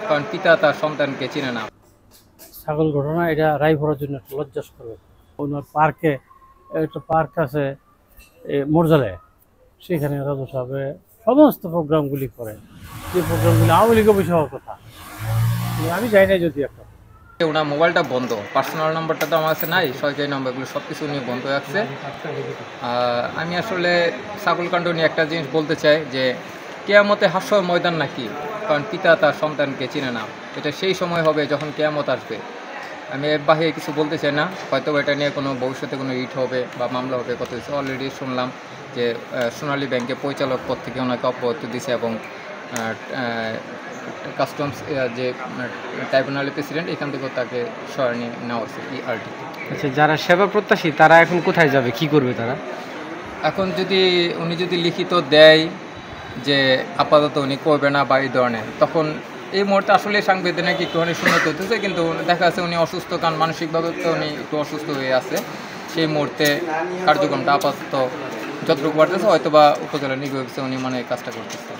কারণ পিতা তার সন্তানকে চিনে না। ছাগল ঘটনা এটা রায়পুরার জন্য একটা লজ্জাস্কর। ওনার পার্কে একটা পার্ক আছে মোরজালে, সেখানে রাজু সাহেব সমস্ত প্রোগ্রামগুলি করে, যে প্রোগ্রামগুলি আওয়ামী লীগ অফিস হওয়ার কথা। আমি যাই নাই যদি একটা ওনার মোবাইলটা বন্ধ, পার্সোনাল নাম্বারটা তো আমার কাছে নাই, সরকারি নাম্বারগুলো সব কিছু নিয়ে বন্ধ রাখছে। আমি আসলে ছাগলকাণ্ড নিয়ে একটা জিনিস বলতে চাই যে কেয়ামতে হাস্যর ময়দান নাকি, কারণ পিতা তার সন্তানকে চিনে না। এটা সেই সময় হবে যখন কেয়ামত আসবে। আমি এর বাহিরে কিছু বলতে চাই না, হয়তো এটা নিয়ে কোনো ভবিষ্যতে কোনো ইট হবে বা মামলা হবে, কত কিছু অলরেডি শুনলাম যে সোনালী ব্যাংকের পরিচালক পদ থেকে ওনাকে অব্যাহতি দিয়েছে এবং কাস্টমস যে ট্রাইব্যুনালের প্রেসিডেন্ট এখান থেকেও তাকে সরাই নিয়ে নেওয়া হচ্ছে ইআরটি। আচ্ছা, যারা সেবা প্রত্যাশী তারা এখন কোথায় যাবে, কি করবে তারা? এখন উনি যদি লিখিত দেয় যে আপাতত উনি করবে না বা এই ধরনের, তখন এই মুহূর্তে আসলে সাংবিধানিক একটুখানি শূন্যত হতেছে, কিন্তু দেখা যাচ্ছে উনি অসুস্থ, কারণ মানসিকভাবে তো উনি একটু অসুস্থ হয়ে আছে। সেই মুহূর্তে কার্যক্রমটা আপাতত যতটুকু বাড়তেছে হয়তো বা উপজেলা নির্বাচনে উনি মানে কাজটা করতেছে।